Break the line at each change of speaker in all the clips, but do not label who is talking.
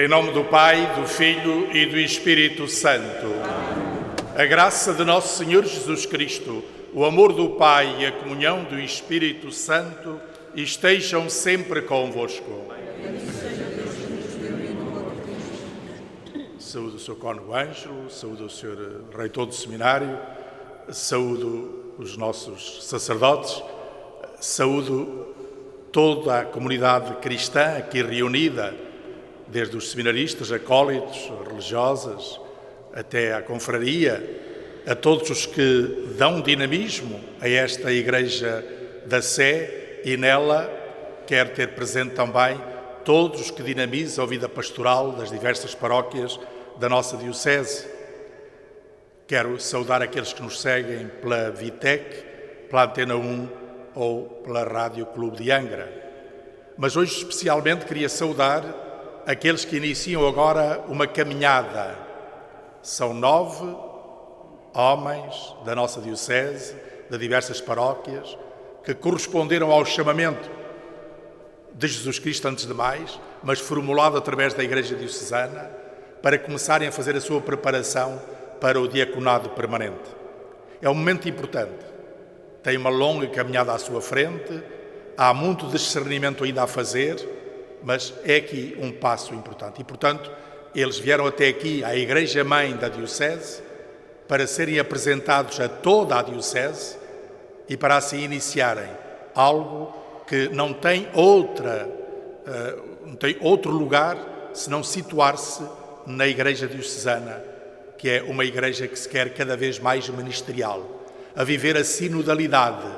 Em nome do Pai, do Filho e do Espírito Santo. A graça de nosso Senhor Jesus Cristo, o amor do Pai e a comunhão do Espírito Santo estejam sempre convosco. Saúdo o Sr. Cônego Ângelo, saúdo o Sr. Reitor do Seminário, saúdo os nossos sacerdotes, saúdo toda a comunidade cristã aqui reunida, desde os seminaristas, acólitos, religiosas, até à confraria, a todos os que dão dinamismo a esta Igreja da Sé e nela quer ter presente também todos os que dinamizam a vida pastoral das diversas paróquias da nossa Diocese. Quero saudar aqueles que nos seguem pela Vitec, pela Antena 1 ou pela Rádio Clube de Angra. Mas hoje especialmente queria saudar aqueles que iniciam agora uma caminhada. São 9 homens da nossa Diocese, de diversas paróquias, que corresponderam ao chamamento de Jesus Cristo antes de mais, mas formulado através da Igreja Diocesana, para começarem a fazer a sua preparação para o diaconado permanente. É um momento importante. Tem uma longa caminhada à sua frente, há muito discernimento ainda a fazer, mas é aqui um passo importante. E, portanto, eles vieram até aqui, à Igreja-mãe da Diocese, para serem apresentados a toda a Diocese e para assim iniciarem algo que não tem outro lugar senão situar-se na Igreja Diocesana, que é uma igreja que se quer cada vez mais ministerial, a viver a sinodalidade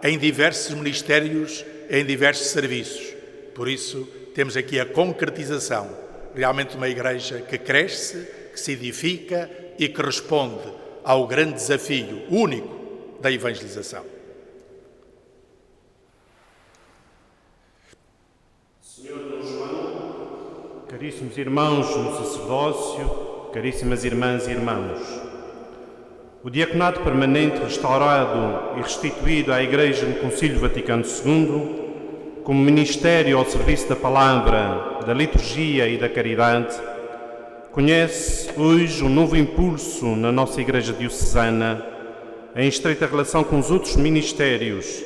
em diversos ministérios, em diversos serviços. Por isso, temos aqui a concretização, realmente uma igreja que cresce, que se edifica e que responde ao grande desafio único da evangelização.
Senhor Dom João, caríssimos irmãos no sacerdócio, caríssimas irmãs e irmãos, o diaconato permanente restaurado e restituído à Igreja no Concílio Vaticano II, como ministério ao serviço da palavra, da liturgia e da caridade, conhece hoje um novo impulso na nossa Igreja Diocesana, em estreita relação com os outros ministérios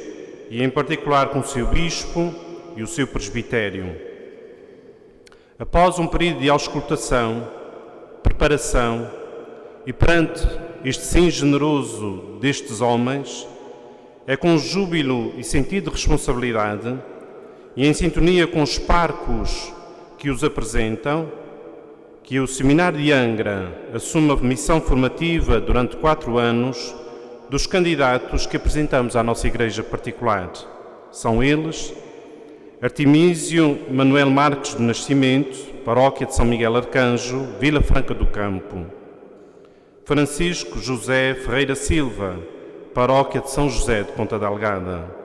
e, em particular, com o seu bispo e o seu presbitério. Após um período de auscultação, preparação e perante este sim generoso destes homens, é com júbilo e sentido de responsabilidade e em sintonia com os parcos que os apresentam, que o Seminário de Angra assume a missão formativa durante 4 anos dos candidatos que apresentamos à nossa Igreja particular. São eles: Artemísio Manuel Marques do Nascimento, Paróquia de São Miguel Arcanjo, Vila Franca do Campo; Francisco José Ferreira Silva, Paróquia de São José de Ponta Delgada;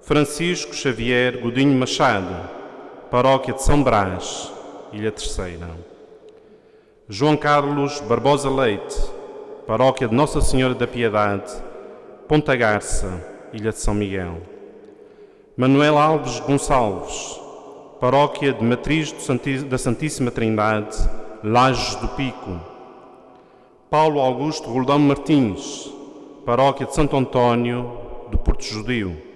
Francisco Xavier Godinho Machado, Paróquia de São Brás, Ilha Terceira; João Carlos Barbosa Leite, Paróquia de Nossa Senhora da Piedade, Ponta Garça, Ilha de São Miguel; Manuel Alves Gonçalves, Paróquia de Matriz da Santíssima Trindade, Lajes do Pico; Paulo Augusto Roldão Martins, Paróquia de Santo António do Porto Judeu;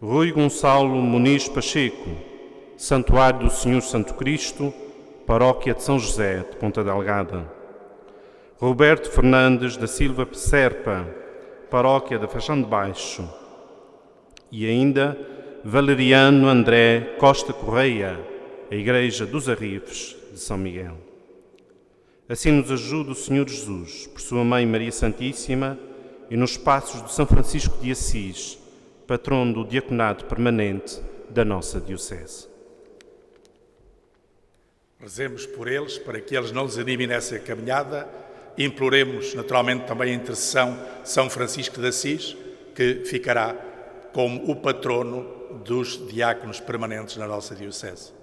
Rui Gonçalo Muniz Pacheco, Santuário do Senhor Santo Cristo, Paróquia de São José de Ponta Delgada; Roberto Fernandes da Silva Serpa, Paróquia da Fachão de Baixo; e ainda Valeriano André Costa Correia, a Igreja dos Arrifes de São Miguel. Assim nos ajuda o Senhor Jesus, por sua Mãe Maria Santíssima, e nos passos de São Francisco de Assis, patrono do diaconato permanente da nossa Diocese.
Rezemos por eles, para que eles não desanimem nessa caminhada. Imploremos, naturalmente, também a intercessão de São Francisco de Assis, que ficará como o patrono dos diáconos permanentes na nossa Diocese.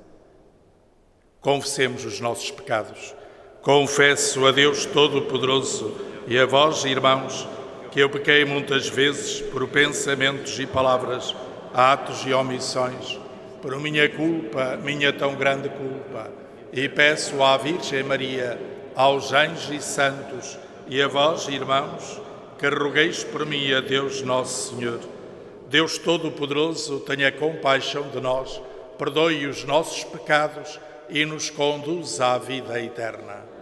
Confessemos os nossos pecados. Confesso a Deus Todo-Poderoso e a vós, irmãos, que eu pequei muitas vezes por pensamentos e palavras, atos e omissões, por minha culpa, minha tão grande culpa. e peço à Virgem Maria, aos anjos e santos, e a vós, irmãos, que rogueis por mim a Deus Nosso Senhor. Deus Todo-Poderoso, tenha compaixão de nós, perdoe os nossos pecados e nos conduz à vida eterna.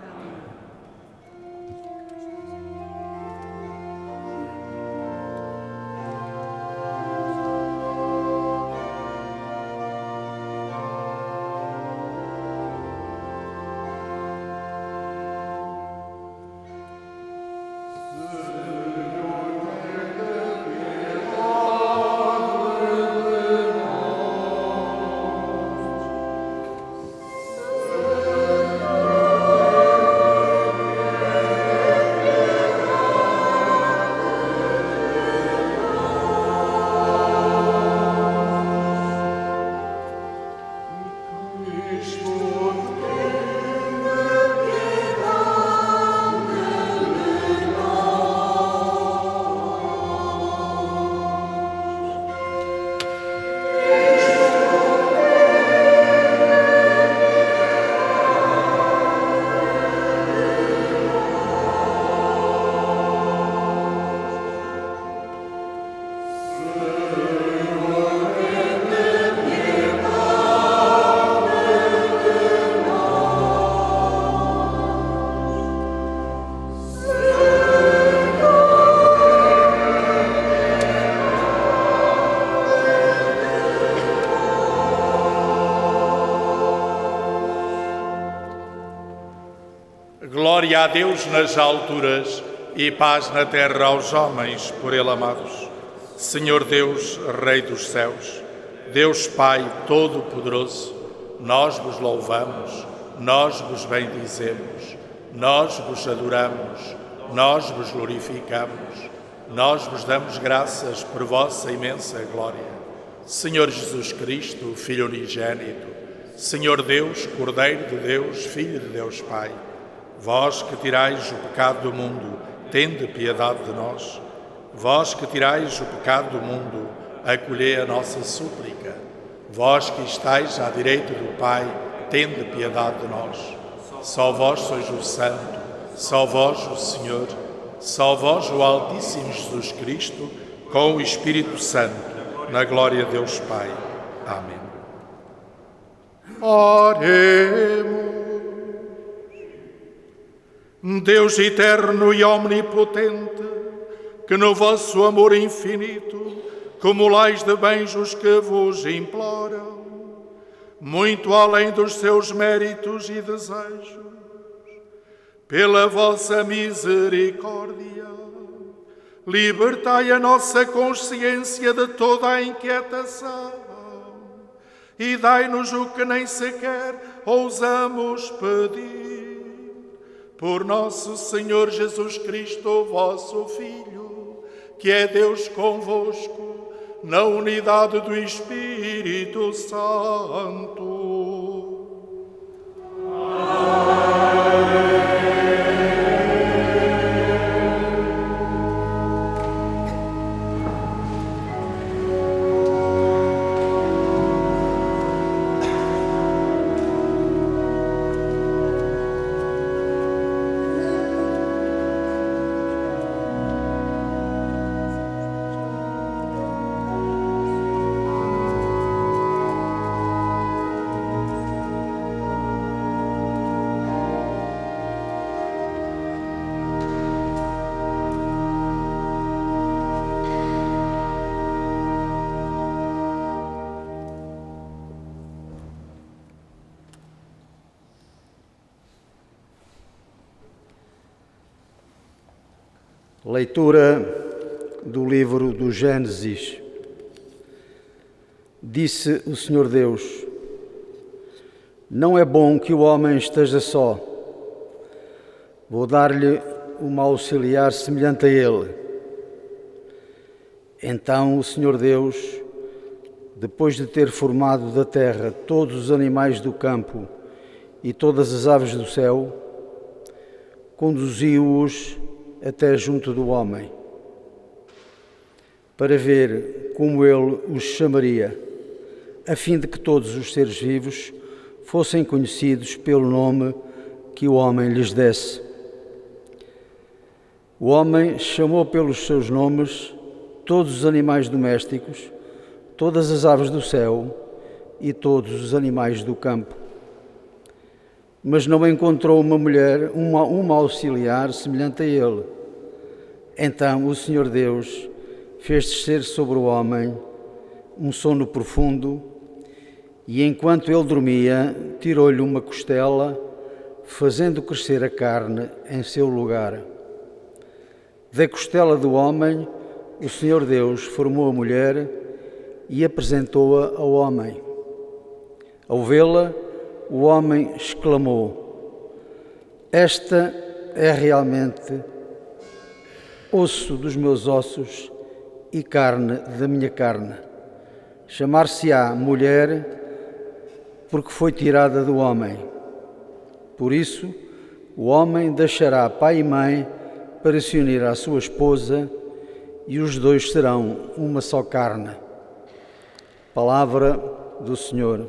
Glória a Deus nas alturas e paz na terra aos homens por Ele amados. Senhor Deus, Rei dos céus, Deus Pai Todo-Poderoso, nós vos louvamos, nós vos bendizemos, nós vos adoramos, nós vos glorificamos, nós vos damos graças por vossa imensa glória. Senhor Jesus Cristo, Filho unigênito, Senhor Deus, Cordeiro de Deus, Filho de Deus Pai, vós que tirais o pecado do mundo, tende piedade de nós. Vós que tirais o pecado do mundo, acolhei a nossa súplica. Vós que estáis à direita do Pai, tende piedade de nós. Só vós sois o Santo, só vós o Senhor, só vós o Altíssimo Jesus Cristo, com o Espírito Santo, na glória de Deus Pai. Amém. Oremos. Deus eterno e omnipotente, que no vosso amor infinito cumulais de bens os que vos imploram, muito além dos seus méritos e desejos, pela vossa misericórdia, libertai a nossa consciência de toda a inquietação e dai-nos o que nem sequer ousamos pedir. Por nosso Senhor Jesus Cristo, vosso Filho, que é Deus convosco, na unidade do Espírito Santo. Amém.
Leitura do livro do Gênesis. Disse o Senhor Deus: não é bom que o homem esteja só. Vou dar-lhe uma auxiliar semelhante a ele. Então o Senhor Deus, depois de ter formado da terra todos os animais do campo e todas as aves do céu, conduziu-os até junto do homem, para ver como ele os chamaria, a fim de que todos os seres vivos fossem conhecidos pelo nome que o homem lhes desse. O homem chamou pelos seus nomes todos os animais domésticos, todas as aves do céu e todos os animais do campo. Mas não encontrou uma mulher, uma auxiliar semelhante a ele. Então o Senhor Deus fez descer sobre o homem um sono profundo e, enquanto ele dormia, tirou-lhe uma costela, fazendo crescer a carne em seu lugar. Da costela do homem, o Senhor Deus formou a mulher e apresentou-a ao homem. Ao vê-la, o homem exclamou: "Esta é realmente osso dos meus ossos e carne da minha carne. Chamar-se-á mulher, porque foi tirada do homem. Por isso, o homem deixará pai e mãe para se unir à sua esposa, e os dois serão uma só carne." Palavra do Senhor.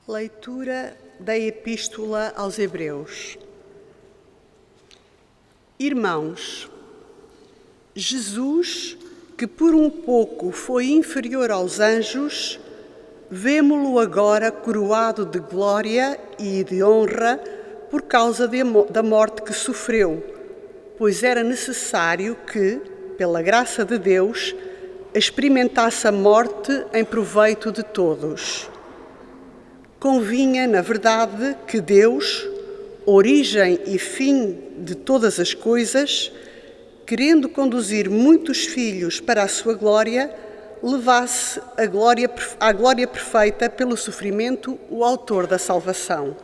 Leitura da Epístola aos Hebreus. Irmãos, Jesus, que por um pouco foi inferior aos anjos, vemo-lo agora coroado de glória e de honra por causa da morte que sofreu, pois era necessário que, pela graça de Deus, experimentasse a morte em proveito de todos. Convinha, na verdade, que Deus, origem e fim de todas as coisas, querendo conduzir muitos filhos para a sua glória, levasse à glória perfeita pelo sofrimento o autor da salvação.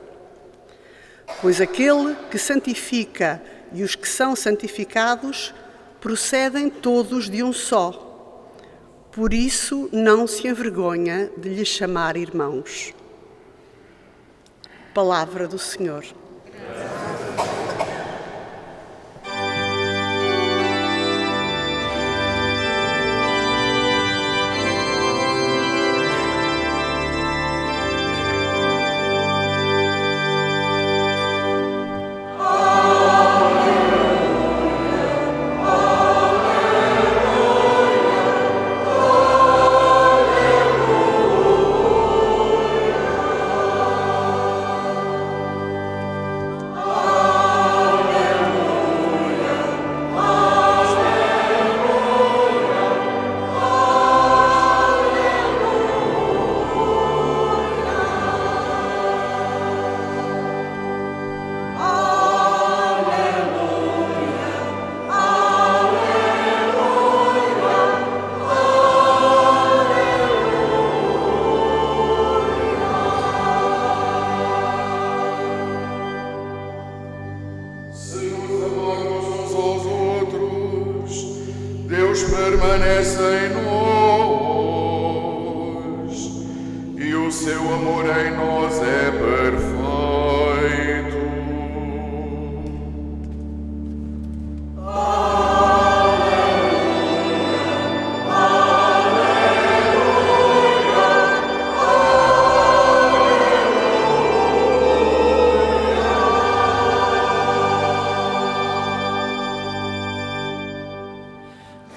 Pois aquele que santifica e os que são santificados procedem todos de um só. Por isso não se envergonha de lhes chamar irmãos. Palavra do Senhor.
Permanece em nós e o seu amor em nós é perfeito.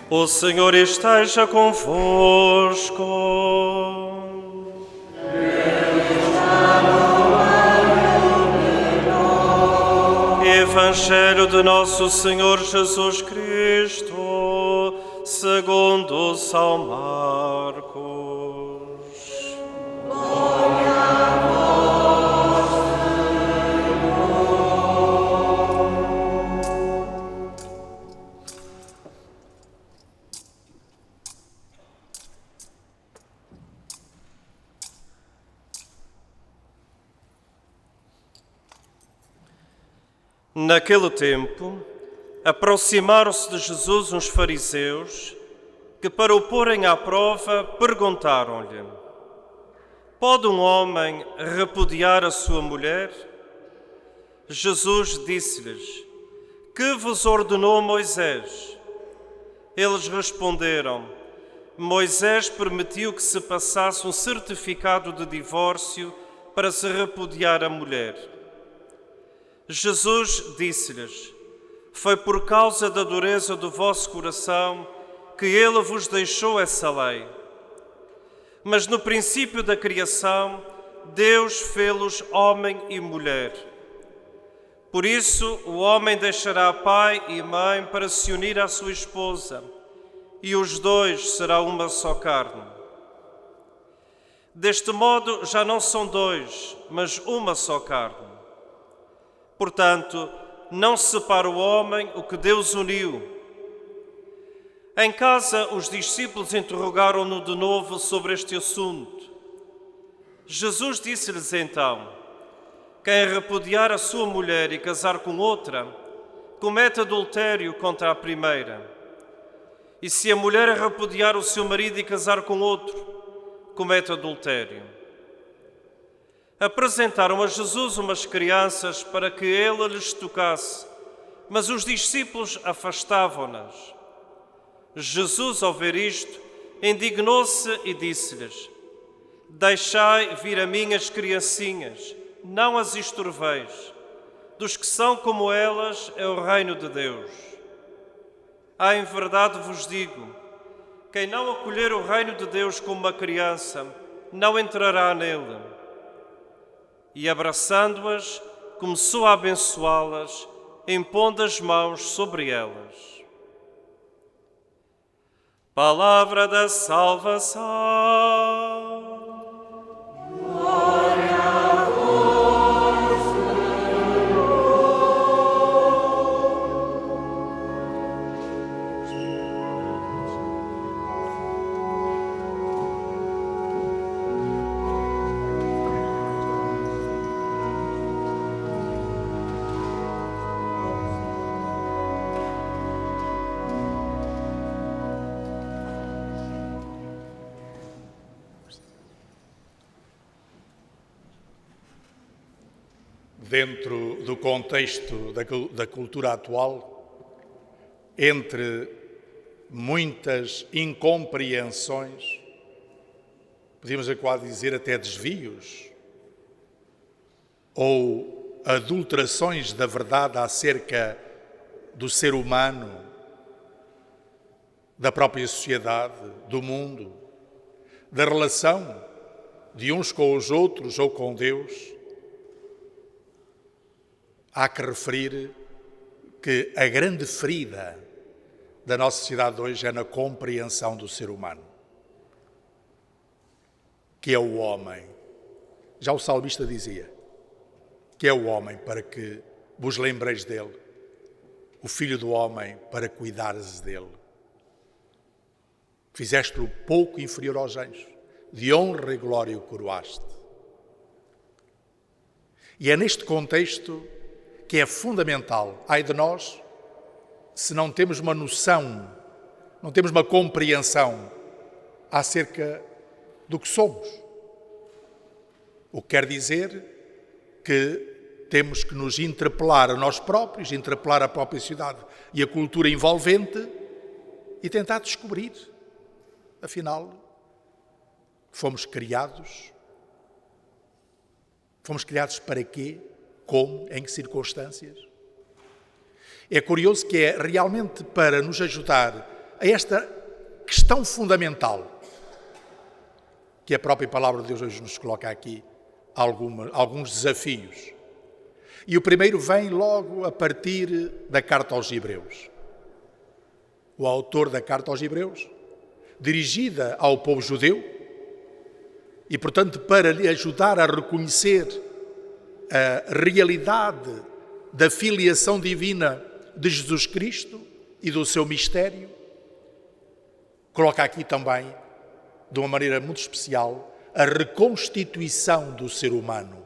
O Senhor esteja convosco. Evangelho de nosso Senhor Jesus Cristo, segundo São Marcos. Naquele tempo, aproximaram-se de Jesus uns fariseus que, para o porem à prova, perguntaram-lhe: pode um homem repudiar a sua mulher? Jesus disse-lhes: que vos ordenou Moisés? Eles responderam: Moisés permitiu que se passasse um certificado de divórcio para se repudiar a mulher. Jesus disse-lhes: foi por causa da dureza do vosso coração que ele vos deixou essa lei. Mas no princípio da criação, Deus fê-los homem e mulher. Por isso, o homem deixará pai e mãe para se unir à sua esposa, e os dois serão uma só carne. Deste modo, já não são dois, mas uma só carne. Portanto, não separa o homem o que Deus uniu. Em casa, os discípulos interrogaram-no de novo sobre este assunto. Jesus disse-lhes então: quem repudiar a sua mulher e casar com outra, comete adultério contra a primeira. E se a mulher repudiar o seu marido e casar com outro, comete adultério. Apresentaram a Jesus umas crianças para que ele lhes tocasse, mas os discípulos afastavam-nas. Jesus, ao ver isto, indignou-se e disse-lhes: deixai vir a mim as criancinhas, não as estorveis. Dos que são como elas é o reino de Deus. Em verdade vos digo, quem não acolher o reino de Deus como uma criança, não entrará nele. E abraçando-as, começou a abençoá-las, impondo as mãos sobre elas. Palavra da salvação. Glória a vós, Senhor.
Dentro do contexto da cultura atual, entre muitas incompreensões, podíamos quase dizer até desvios, ou adulterações da verdade acerca do ser humano, da própria sociedade, do mundo, da relação de uns com os outros ou com Deus, há que referir que a grande ferida da nossa sociedade hoje é na compreensão do ser humano, que é o homem. Já o salmista dizia que é o homem para que vos lembreis dele, o filho do homem para cuidares dele. Fizeste-o pouco inferior aos anjos, de honra e glória o coroaste. E é neste contexto que é fundamental, ai de nós, se não temos uma noção, não temos uma compreensão acerca do que somos. O que quer dizer que temos que nos interpelar a nós próprios, interpelar a própria sociedade e a cultura envolvente e tentar descobrir, afinal, fomos criados para quê? Como? Em que circunstâncias? É curioso que é realmente para nos ajudar a esta questão fundamental que a própria Palavra de Deus hoje nos coloca aqui alguns desafios. E o primeiro vem logo a partir da Carta aos Hebreus. O autor da Carta aos Hebreus, dirigida ao povo judeu, e portanto para lhe ajudar a reconhecer a realidade da filiação divina de Jesus Cristo e do seu mistério, coloca aqui também, de uma maneira muito especial, a reconstituição do ser humano.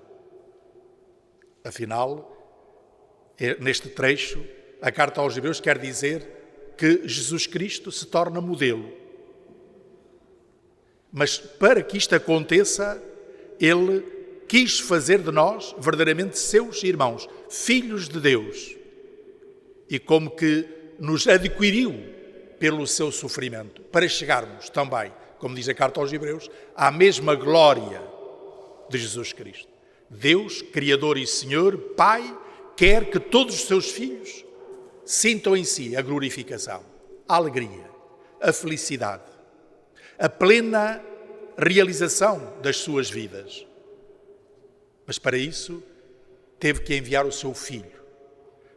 Afinal, neste trecho, a Carta aos Hebreus quer dizer que Jesus Cristo se torna modelo. Mas para que isto aconteça, ele quis fazer de nós verdadeiramente seus irmãos, filhos de Deus, e como que nos adquiriu pelo seu sofrimento, para chegarmos também, como diz a Carta aos Hebreus, à mesma glória de Jesus Cristo. Deus, Criador e Senhor, Pai, quer que todos os seus filhos sintam em si a glorificação, a alegria, a felicidade, a plena realização das suas vidas. Mas para isso teve que enviar o seu Filho,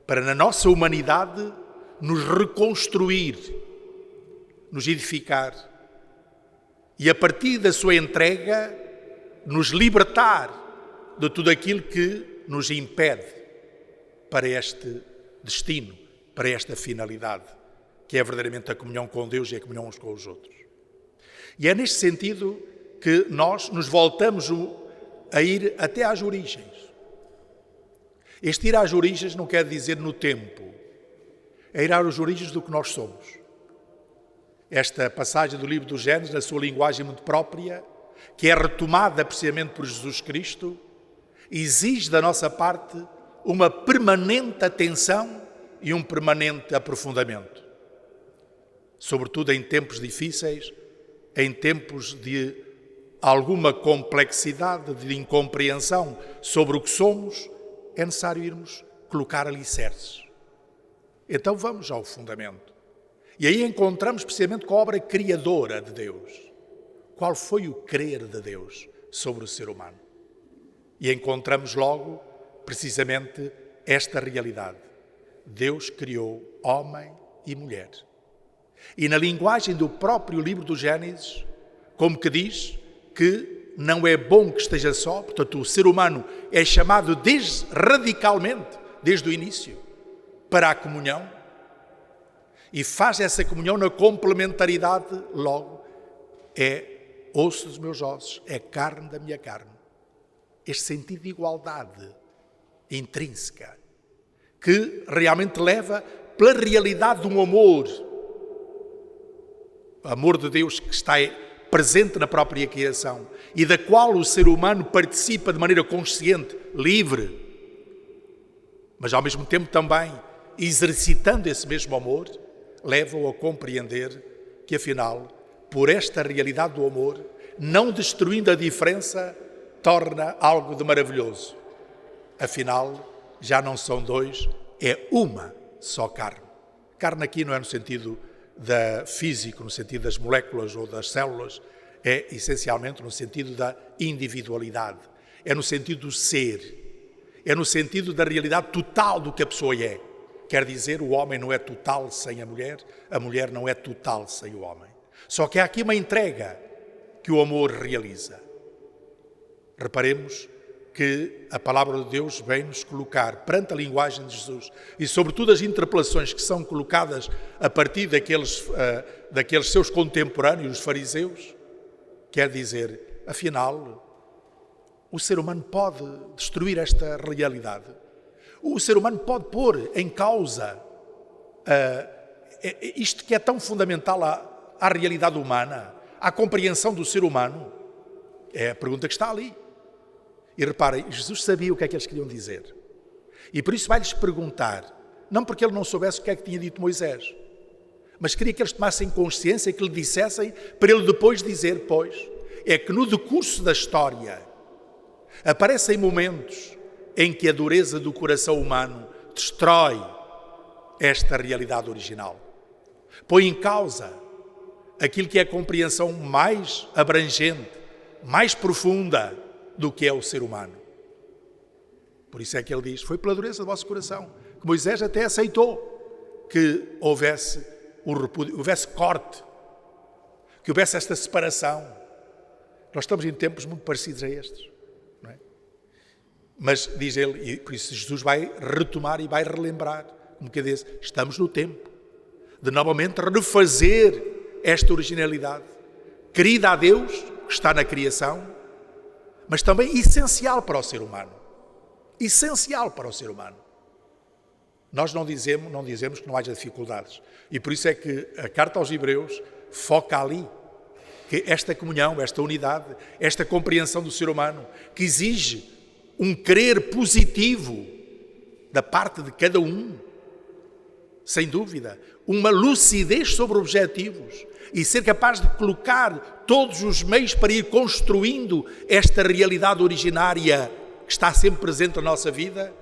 para na nossa humanidade nos reconstruir, nos edificar e a partir da sua entrega nos libertar de tudo aquilo que nos impede para este destino, para esta finalidade, que é verdadeiramente a comunhão com Deus e a comunhão uns com os outros. E é neste sentido que nós nos voltamos a ir até às origens. Este ir às origens não quer dizer no tempo, é ir às origens do que nós somos. Esta passagem do livro do Gênesis, na sua linguagem muito própria, que é retomada precisamente por Jesus Cristo, exige da nossa parte uma permanente atenção e um permanente aprofundamento. Sobretudo em tempos difíceis, em tempos de alguma complexidade, de incompreensão sobre o que somos, é necessário irmos colocar alicerces. Então vamos ao fundamento. E aí encontramos precisamente com a obra criadora de Deus. Qual foi o querer de Deus sobre o ser humano? E encontramos logo, precisamente esta realidade. Deus criou homem e mulher. E na linguagem do próprio livro do Gênesis, como que diz que não é bom que esteja só, portanto o ser humano é chamado radicalmente, desde o início, para a comunhão, e faz essa comunhão na complementaridade, logo, é osso dos meus ossos, é carne da minha carne. Este sentido de igualdade intrínseca, que realmente leva pela realidade de um amor de Deus que está presente na própria criação e da qual o ser humano participa de maneira consciente, livre, mas ao mesmo tempo também exercitando esse mesmo amor, leva-o a compreender que afinal, por esta realidade do amor, não destruindo a diferença, torna algo de maravilhoso. Afinal, já não são dois, é uma só carne. Carne aqui não é no sentido físico, no sentido das moléculas ou das células, é essencialmente no sentido da individualidade, é no sentido do ser, é no sentido da realidade total do que a pessoa é. Quer dizer, o homem não é total sem a mulher não é total sem o homem. Só que há aqui uma entrega que o amor realiza. Reparemos que a palavra de Deus vem nos colocar perante a linguagem de Jesus e sobretudo as interpelações que são colocadas a partir daqueles seus contemporâneos, os fariseus, quer dizer, afinal, o ser humano pode destruir esta realidade. O ser humano pode pôr em causa isto que é tão fundamental à realidade humana, à compreensão do ser humano. É a pergunta que está ali. E reparem, Jesus sabia o que é que eles queriam dizer. E por isso vai-lhes perguntar, não porque ele não soubesse o que é que tinha dito Moisés, mas queria que eles tomassem consciência e que lhe dissessem, para ele depois dizer, pois, é que no decurso da história aparecem momentos em que a dureza do coração humano destrói esta realidade original. Põe em causa aquilo que é a compreensão mais abrangente, mais profunda do que é o ser humano. Por isso é que ele diz, foi pela dureza do vosso coração, que Moisés até aceitou que houvesse o repúdio, houvesse corte, que houvesse esta separação. Nós estamos em tempos muito parecidos a estes, não é? Mas, diz ele, e por isso Jesus vai retomar e vai relembrar, como que diz, estamos no tempo de novamente refazer esta originalidade, querida a Deus, que está na criação, mas também essencial para o ser humano. Essencial para o ser humano. Nós não dizemos que não haja dificuldades. E por isso é que a carta aos Hebreus foca ali, que esta comunhão, esta unidade, esta compreensão do ser humano, que exige um querer positivo da parte de cada um, sem dúvida, uma lucidez sobre objetivos e ser capaz de colocar todos os meios para ir construindo esta realidade originária que está sempre presente na nossa vida,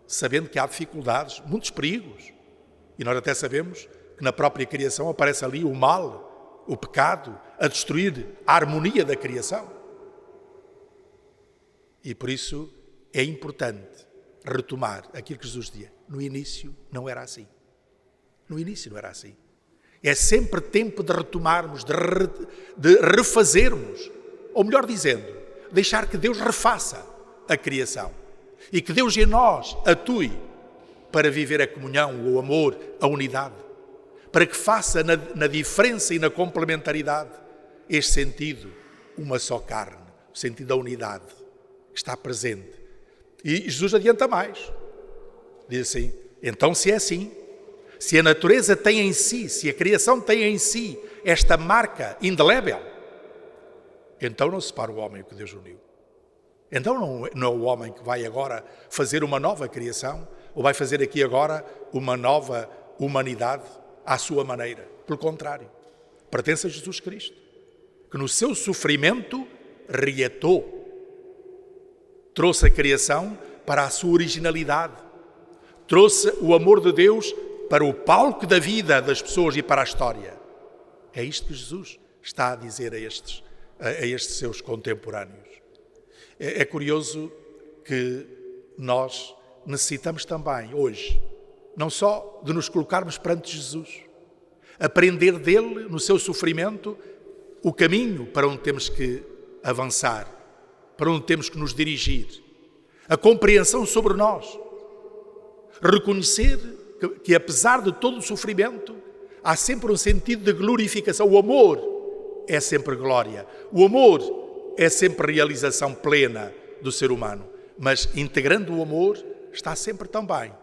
sabendo que há dificuldades, muitos perigos. E nós até sabemos que na própria criação aparece ali o mal, o pecado, a destruir a harmonia da criação. E por isso é importante retomar aquilo que Jesus dizia. No início não era assim. No início não era assim. É sempre tempo de retomarmos, de refazermos, ou melhor dizendo, deixar que Deus refaça a criação e que Deus em nós atue para viver a comunhão, o amor, a unidade, para que faça na diferença e na complementaridade este sentido, uma só carne, o sentido da unidade que está presente. E Jesus adianta mais, diz assim, então se é assim, se a natureza tem em si, se a criação tem em si esta marca indelével, então não separa o homem o que Deus uniu. Então não é o homem que vai agora fazer uma nova criação, ou vai fazer aqui agora uma nova humanidade à sua maneira. Pelo contrário, pertence a Jesus Cristo, que no seu sofrimento reatou, trouxe a criação para a sua originalidade, trouxe o amor de Deus para o palco da vida das pessoas e para a história. É isto que Jesus está a dizer a estes seus contemporâneos. É curioso que nós necessitamos também, hoje, não só de nos colocarmos perante Jesus, aprender dele, no seu sofrimento, o caminho para onde temos que avançar, para onde temos que nos dirigir, a compreensão sobre nós, reconhecer que apesar de todo o sofrimento, há sempre um sentido de glorificação. O amor é sempre glória, o amor é sempre realização plena do ser humano, mas integrando o amor está sempre também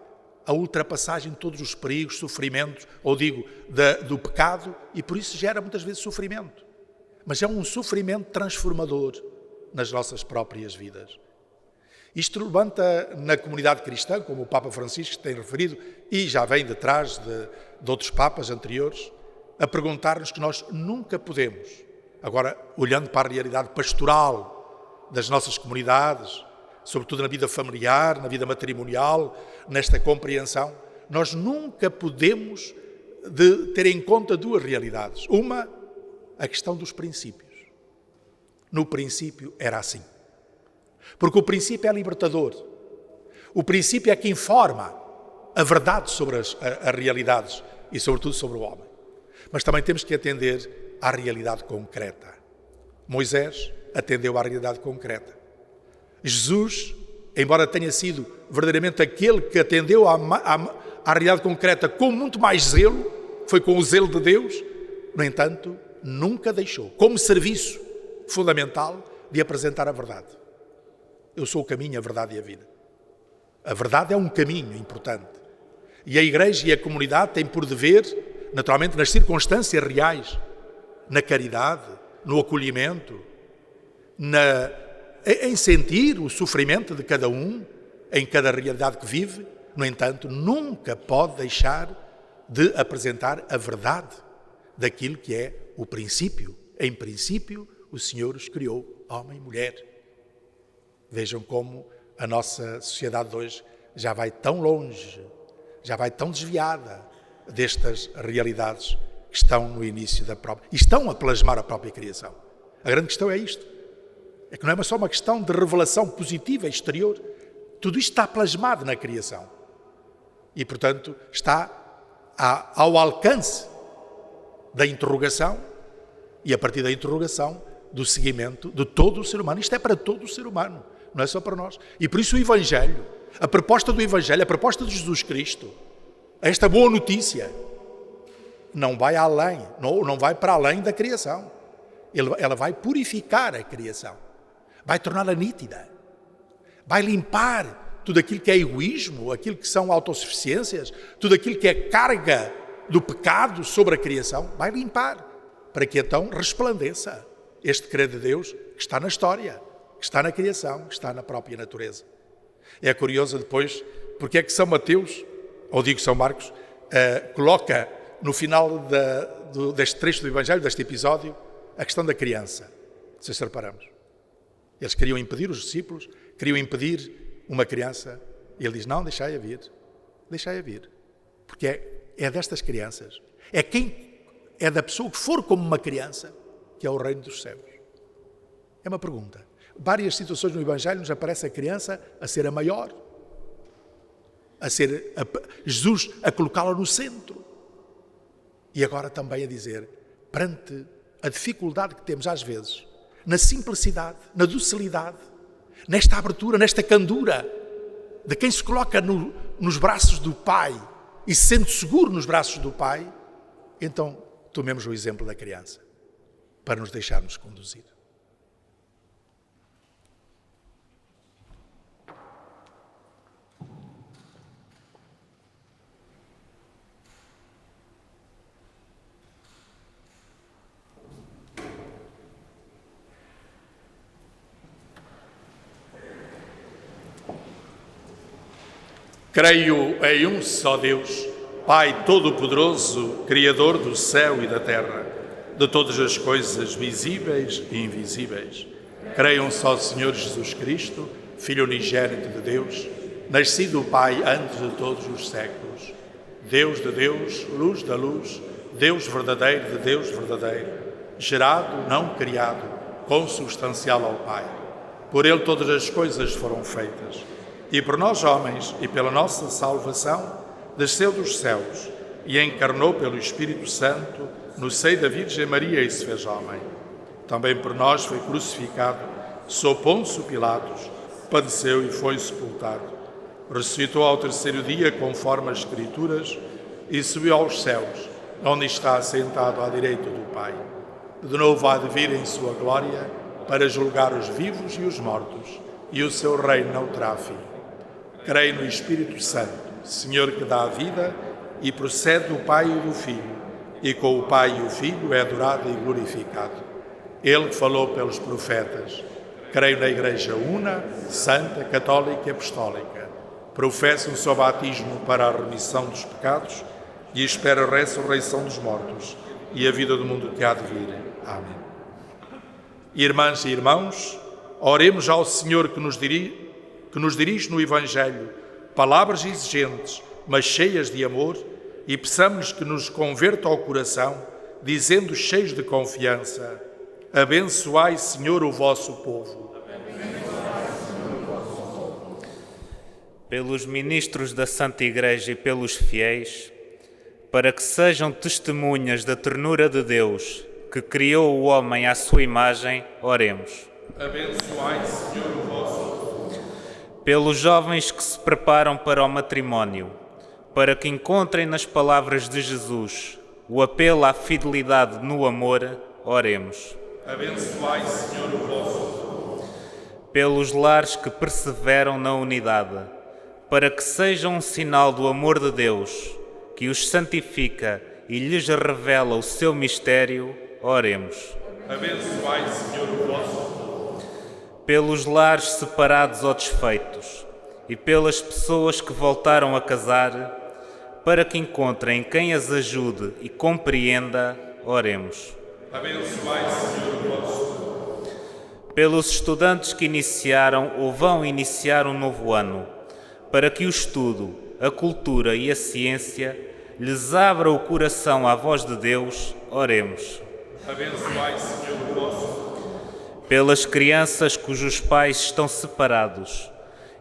a ultrapassagem de todos os perigos, sofrimentos, ou digo, do pecado, e por isso gera muitas vezes sofrimento. Mas é um sofrimento transformador nas nossas próprias vidas. Isto levanta na comunidade cristã, como o Papa Francisco tem referido, e já vem de trás de outros papas anteriores, a perguntar-nos que nós nunca podemos, agora olhando para a realidade pastoral das nossas comunidades, sobretudo na vida familiar, na vida matrimonial, nesta compreensão, nós nunca podemos ter em conta duas realidades. Uma, a questão dos princípios. No princípio era assim. Porque o princípio é libertador. O princípio é que informa a verdade sobre as realidades e, sobretudo, sobre o homem. Mas também temos que atender à realidade concreta. Moisés atendeu à realidade concreta. Jesus, embora tenha sido verdadeiramente aquele que atendeu à realidade concreta com muito mais zelo, foi com o zelo de Deus, no entanto, nunca deixou, como serviço fundamental, de apresentar a verdade. Eu sou o caminho, a verdade e a vida. A verdade é um caminho importante. E a Igreja e a comunidade têm por dever, naturalmente, nas circunstâncias reais, na caridade, no acolhimento, em sentir o sofrimento de cada um, em cada realidade que vive, no entanto, nunca pode deixar de apresentar a verdade daquilo que é o princípio. Em princípio, o Senhor os criou, homem e mulher. Vejam como a nossa sociedade de hoje já vai tão longe, já vai tão desviada destas realidades que estão no início da própria... e estão a plasmar a própria criação. A grande questão é isto. É que não é só uma questão de revelação positiva exterior. Tudo isto está plasmado na criação. E, portanto, está ao alcance da interrogação e, a partir da interrogação, do seguimento de todo o ser humano. Isto é para todo o ser humano, não é só para nós. E por isso o Evangelho, a proposta do Evangelho, a proposta de Jesus Cristo, esta boa notícia, não vai além, não vai para além da criação. Ela vai purificar a criação, vai torná-la nítida, vai limpar tudo aquilo que é egoísmo, aquilo que são autossuficiências, tudo aquilo que é carga do pecado sobre a criação, vai limpar, para que então resplandeça este querer de Deus que está na história, que está na criação, que está na própria natureza. É curioso depois, porque é que São Mateus, ou digo São Marcos, coloca no final deste trecho do Evangelho, deste episódio, a questão da criança. Se reparamos. Eles queriam impedir os discípulos, queriam impedir uma criança, e ele diz, não, deixai-a vir, porque é destas crianças, é da pessoa que for como uma criança, que é o reino dos céus. É uma pergunta. Várias situações no Evangelho nos aparece a criança a ser a maior, Jesus a colocá-la no centro, e agora também a dizer, perante a dificuldade que temos às vezes, na simplicidade, na docilidade, nesta abertura, nesta candura, de quem se coloca nos braços do Pai e se sente seguro nos braços do Pai, então tomemos o exemplo da criança, para nos deixarmos conduzir. Creio em um só Deus, Pai Todo-Poderoso, Criador do céu e da terra, de todas as coisas visíveis e invisíveis. Creio em um só Senhor Jesus Cristo, Filho unigênito de Deus, nascido do Pai antes de todos os séculos. Deus de Deus, luz da luz, Deus verdadeiro de Deus verdadeiro, gerado, não criado, consubstancial ao Pai. Por Ele todas as coisas foram feitas. e por nós homens e pela nossa salvação, desceu dos céus e encarnou pelo Espírito Santo no seio da Virgem Maria e se fez homem. Também por nós foi crucificado, sob Pôncio Pilatos, padeceu e foi sepultado. Ressuscitou ao terceiro dia, conforme as Escrituras, e subiu aos céus, onde está assentado à direita do Pai. De novo há de vir em sua glória para julgar os vivos e os mortos, e o seu reino não terá fim. Creio no Espírito Santo, Senhor que dá a vida e procede do Pai e do Filho, e com o Pai e o Filho é adorado e glorificado. Ele que falou pelos profetas. Creio na Igreja una, santa, católica e apostólica. Professo o seu batismo para a remissão dos pecados e espero a ressurreição dos mortos e a vida do mundo que há de vir. Amém. Irmãs e irmãos, oremos ao Senhor que nos dirige no Evangelho palavras exigentes, mas cheias de amor, e peçamos que nos converta ao coração, dizendo cheios de confiança: abençoai, Senhor, o vosso povo.
Pelos ministros da Santa Igreja e pelos fiéis, para que sejam testemunhas da ternura de Deus, que criou o homem à sua imagem, oremos.
Abençoai, Senhor, o vosso povo.
Pelos jovens que se preparam para o matrimónio, para que encontrem nas palavras de Jesus o apelo à fidelidade no amor, oremos.
Abençoai, Senhor, o vosso povo.
Pelos lares que perseveram na unidade, para que sejam um sinal do amor de Deus, que os santifica e lhes revela o seu mistério, oremos.
Abençoai, Senhor, o vosso povo.
Pelos lares separados ou desfeitos, e pelas pessoas que voltaram a casar, para que encontrem quem as ajude e compreenda, oremos.
Abençoai, Senhor, o vosso povo.
Pelos estudantes que iniciaram ou vão iniciar um novo ano, para que o estudo, a cultura e a ciência lhes abra o coração à voz de Deus, oremos.
Abençoai, Senhor, o vosso povo.
Pelas crianças cujos pais estão separados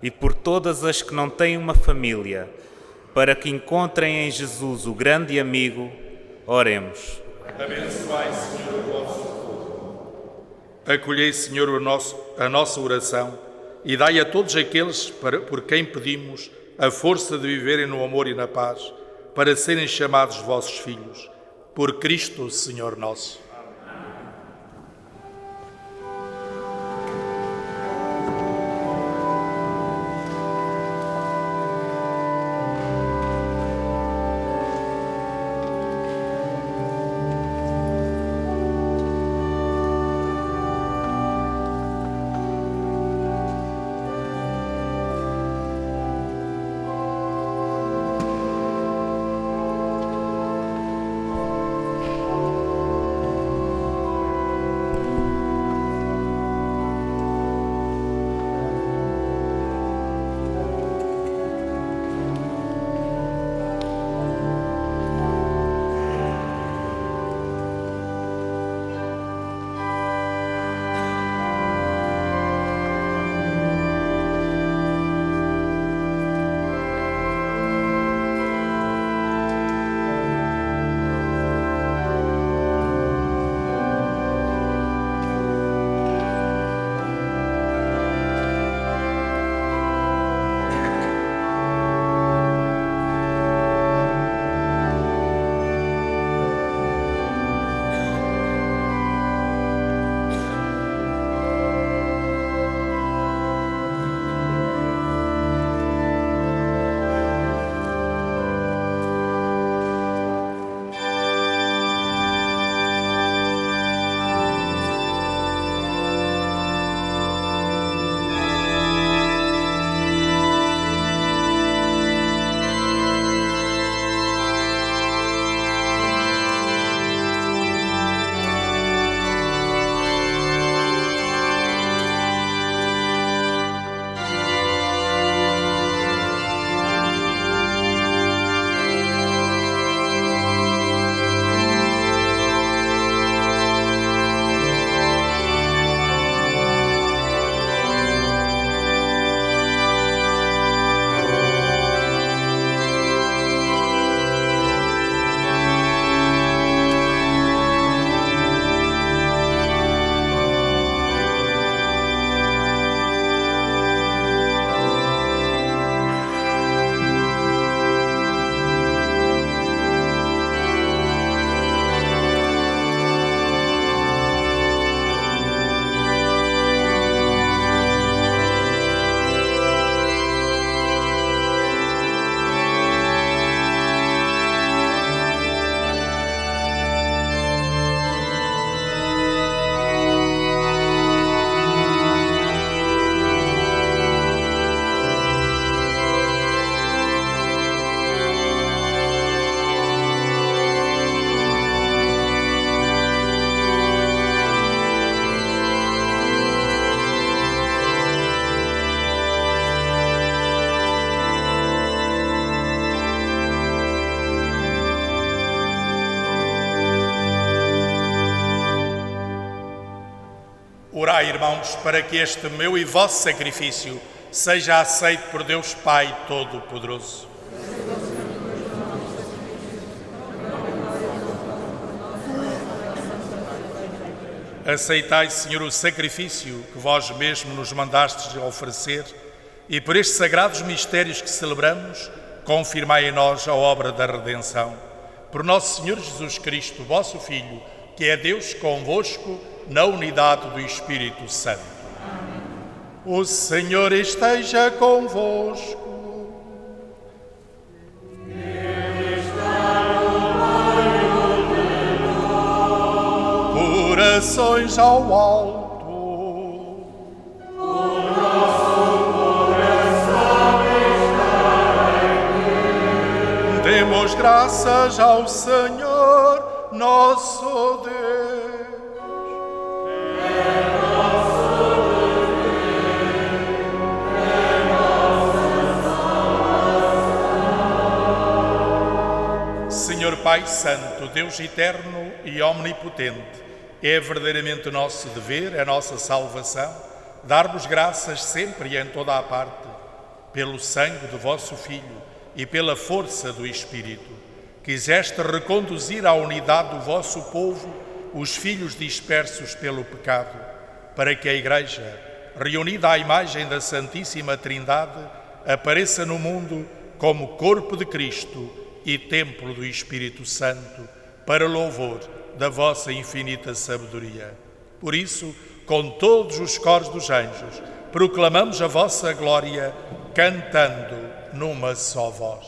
e por todas as que não têm uma família, para que encontrem em Jesus o grande amigo, oremos.
Abençoai, Senhor, o vosso povo. Acolhei, Senhor, a nossa oração e dai a todos aqueles por quem pedimos a força de viverem no amor e na paz, para serem chamados vossos filhos. Por Cristo, Senhor nosso. Orai, irmãos, para que este meu e vosso sacrifício seja aceito por Deus Pai Todo-Poderoso. Aceitai, Senhor, o sacrifício que vós mesmo nos mandastes oferecer, e por estes sagrados mistérios que celebramos, confirmai em nós a obra da redenção. Por nosso Senhor Jesus Cristo, vosso Filho, que é Deus convosco, na unidade do Espírito Santo. Amém. O Senhor esteja convosco.
Ele está no meio de nós.
Corações ao alto.
O nosso coração está em ti.
Demos graças ao Senhor, nosso Deus. Senhor Pai Santo, Deus eterno e omnipotente, é verdadeiramente o nosso dever, a nossa salvação, dar-vos graças sempre e em toda a parte, pelo sangue do vosso Filho e pela força do Espírito. Quiseste reconduzir à unidade do vosso povo os filhos dispersos pelo pecado, para que a Igreja, reunida à imagem da Santíssima Trindade, apareça no mundo como corpo de Cristo e templo do Espírito Santo, para louvor da vossa infinita sabedoria. Por isso, com todos os coros dos anjos, proclamamos a vossa glória, cantando numa só voz.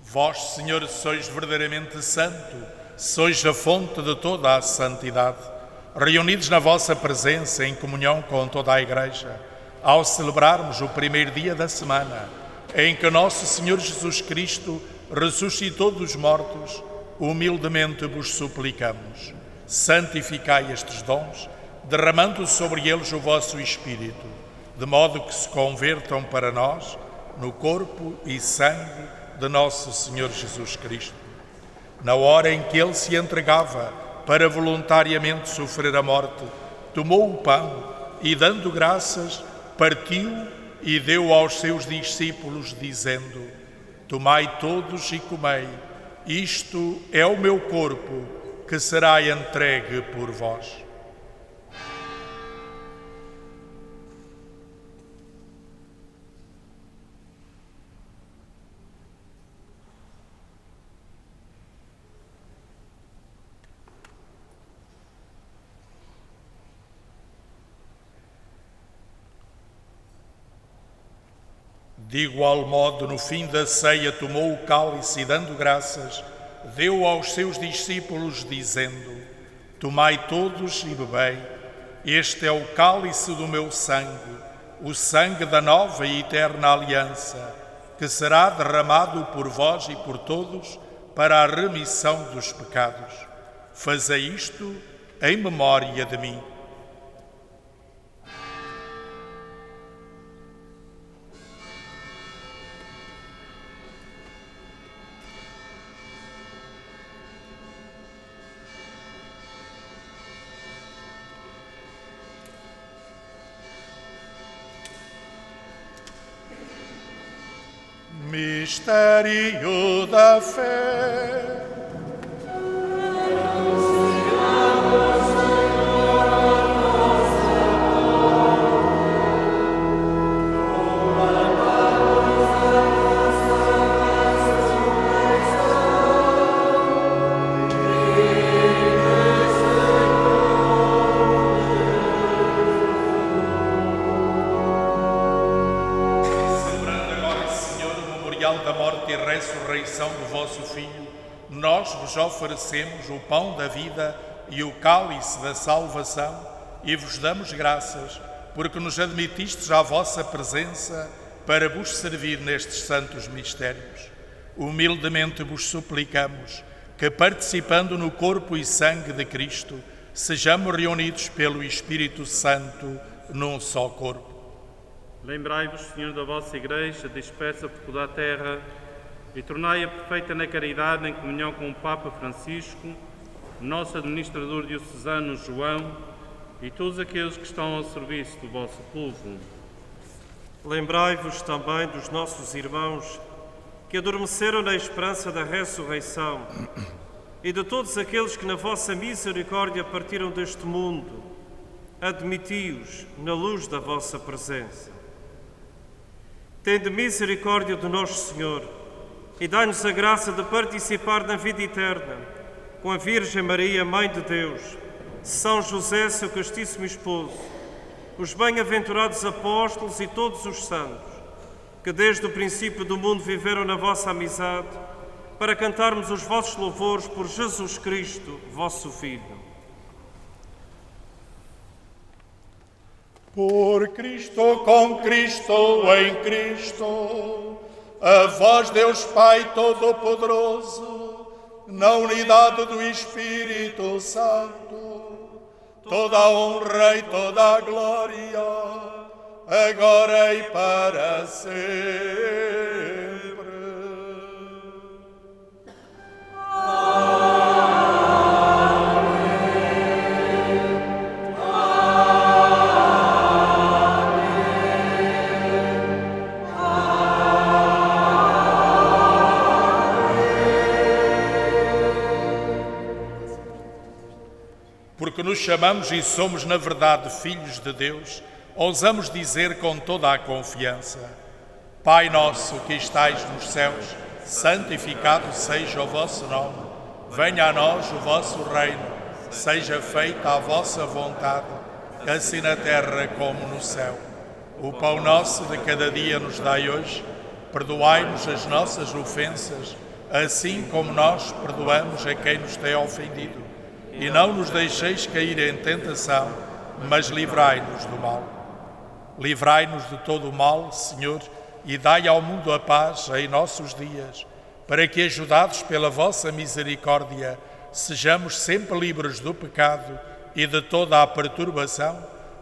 Vós, Senhor, sois verdadeiramente santo, sois a fonte de toda a santidade. Reunidos na vossa presença, em comunhão com toda a Igreja, ao celebrarmos o primeiro dia da semana, em que nosso Senhor Jesus Cristo ressuscitou dos mortos, humildemente vos suplicamos, santificai estes dons, derramando sobre eles o vosso Espírito, de modo que se convertam para nós no corpo e sangue de nosso Senhor Jesus Cristo. Na hora em que Ele se entregava para voluntariamente sofrer a morte, tomou o pão e, dando graças, partiu e deu aos seus discípulos, dizendo: Tomai todos e comei, isto é o meu corpo, que será entregue por vós. De igual modo, no fim da ceia, tomou o cálice e, dando graças, deu aos seus discípulos, dizendo: Tomai todos e bebei, este é o cálice do meu sangue, o sangue da nova e eterna aliança, que será derramado por vós e por todos para a remissão dos pecados. Fazei isto em memória de mim. Mistério da fé. Da morte e ressurreição do vosso Filho, nós vos oferecemos o pão da vida e o cálice da salvação e vos damos graças, porque nos admitistes à vossa presença para vos servir nestes santos mistérios. Humildemente vos suplicamos que, participando no corpo e sangue de Cristo, sejamos reunidos pelo Espírito Santo num só corpo.
Lembrai-vos, Senhor, da vossa Igreja, dispersa por toda a terra, e tornai-a perfeita na caridade, em comunhão com o Papa Francisco, nosso administrador diocesano João, e todos aqueles que estão ao serviço do vosso povo.
Lembrai-vos também dos nossos irmãos que adormeceram na esperança da ressurreição, e de todos aqueles que na vossa misericórdia partiram deste mundo. Admiti-os na luz da vossa presença. Tende misericórdia de nosso Senhor e dai-nos a graça de participar na vida eterna com a Virgem Maria, Mãe de Deus, São José, seu castíssimo esposo, os bem-aventurados apóstolos e todos os santos, que desde o princípio do mundo viveram na vossa amizade, para cantarmos os vossos louvores por Jesus Cristo, vosso Filho.
Por Cristo, com Cristo, em Cristo, a vós, Deus Pai Todo-Poderoso, na unidade do Espírito Santo, toda a honra e toda a glória, agora e para sempre. Porque nos chamamos e somos, na verdade, filhos de Deus, ousamos dizer com toda a confiança: Pai nosso que estais nos céus, santificado seja o vosso nome. Venha a nós o vosso reino. Seja feita a vossa vontade, assim na terra como no céu. O pão nosso de cada dia nos dai hoje. Perdoai-nos as nossas ofensas, assim como nós perdoamos a quem nos tem ofendido. E não nos deixeis cair em tentação, mas livrai-nos do mal. Livrai-nos de todo o mal, Senhor, e dai ao mundo a paz em nossos dias, para que, ajudados pela vossa misericórdia, sejamos sempre livres do pecado e de toda a perturbação,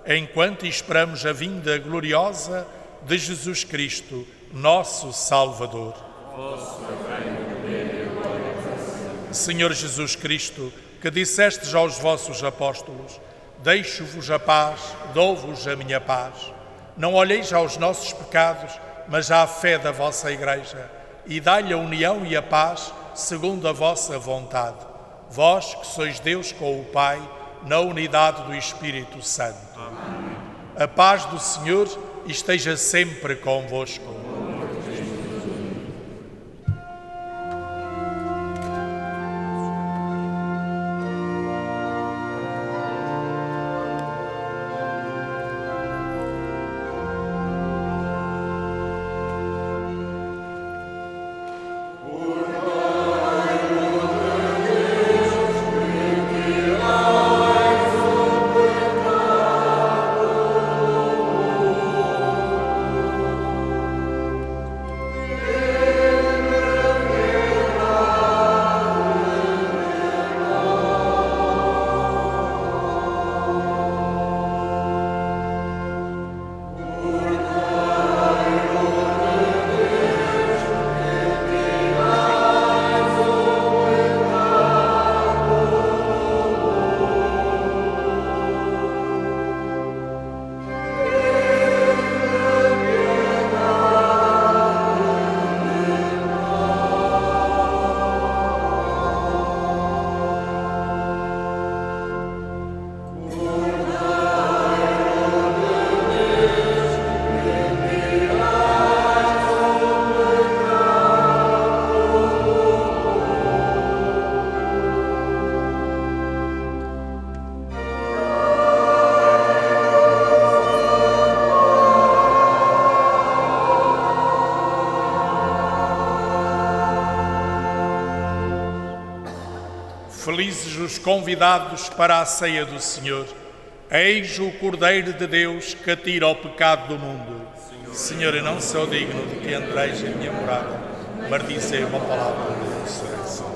enquanto esperamos a vinda gloriosa de Jesus Cristo, nosso Salvador. Senhor Jesus Cristo, que dissestes aos vossos apóstolos: deixo-vos a paz, dou-vos a minha paz. Não olheis aos nossos pecados, mas à fé da vossa Igreja, e dai-lhe a união e a paz segundo a vossa vontade. Vós que sois Deus com o Pai, na unidade do Espírito Santo. Amém. A paz do Senhor esteja sempre convosco. os convidados para a ceia do Senhor. Eis o Cordeiro de Deus que tira o pecado do mundo. Senhor, eu não sou digno de que entreis em minha morada, mas dizei uma palavra de ressurreição.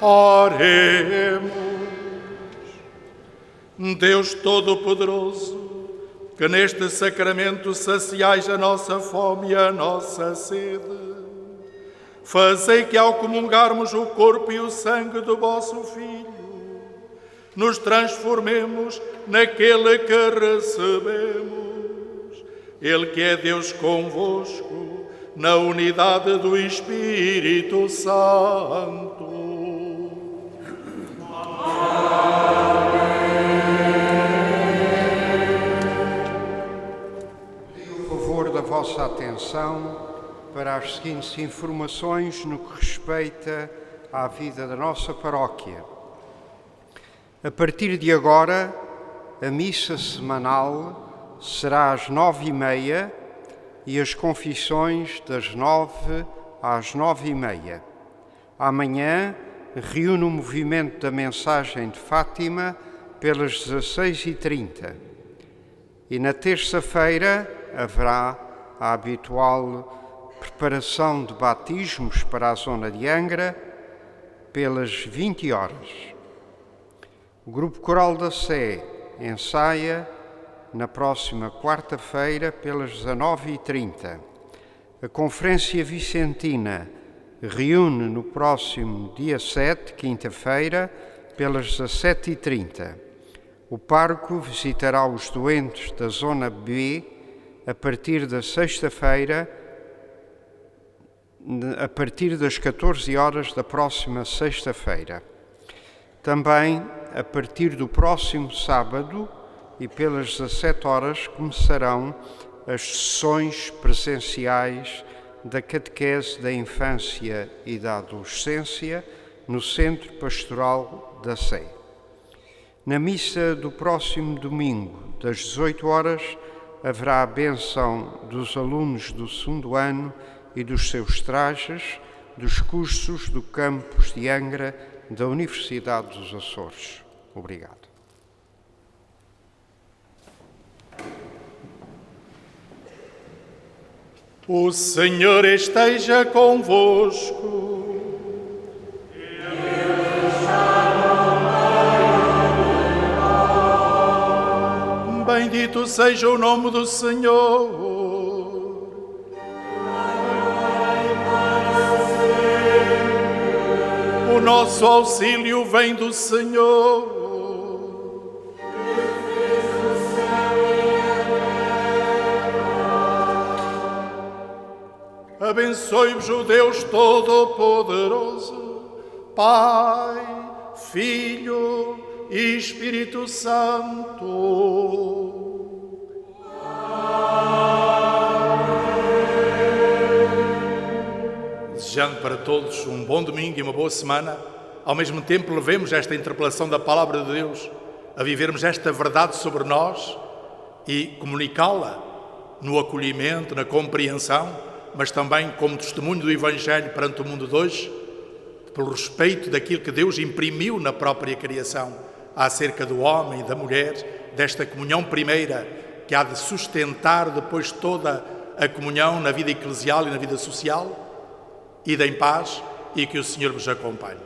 Oremos. Deus Todo-Poderoso, que neste sacramento saciais a nossa fome e a nossa sede, fazei que ao comungarmos o corpo e o sangue do vosso Filho, nos transformemos naquele que recebemos. Ele que é Deus convosco, na unidade do Espírito Santo.
Pedi o favor da vossa atenção para as seguintes informações no que respeita à vida da nossa paróquia. A partir de agora, a missa semanal será às 9h30 e as confissões das 9 às 9h30. Amanhã reúne o movimento da mensagem de Fátima pelas 16h30. E na terça-feira haverá a habitual preparação de batismos para a zona de Angra pelas 20 horas. O Grupo Coral da Sé ensaia na próxima quarta-feira pelas 19h30. A Conferência Vicentina reúne no próximo dia 7, quinta-feira, pelas 17h30. O pároco visitará os doentes da Zona B a partir da sexta-feira, a partir das 14 horas da próxima sexta-feira. Também, a partir do próximo sábado e pelas 17 horas, começarão as sessões presenciais da catequese da infância e da adolescência no Centro Pastoral da Sé. Na missa do próximo domingo, das 18 horas, haverá a bênção dos alunos do 2º ano e dos seus trajes dos cursos do campus de Angra da Universidade dos Açores. Obrigado.
O Senhor esteja convosco. Bendito seja o nome do Senhor. O nosso auxílio vem do Senhor. Abençoe-vos o Deus Todo-Poderoso, Pai, Filho e Espírito Santo. Desejando para todos um bom domingo e uma boa semana, ao mesmo tempo levemos esta interpelação da Palavra de Deus a vivermos esta verdade sobre nós e comunicá-la no acolhimento, na compreensão, mas também como testemunho do Evangelho perante o mundo de hoje, pelo respeito daquilo que Deus imprimiu na própria criação acerca do homem e da mulher, desta comunhão primeira que há de sustentar depois toda a comunhão na vida eclesial e na vida social. Ide em paz e que o Senhor vos acompanhe.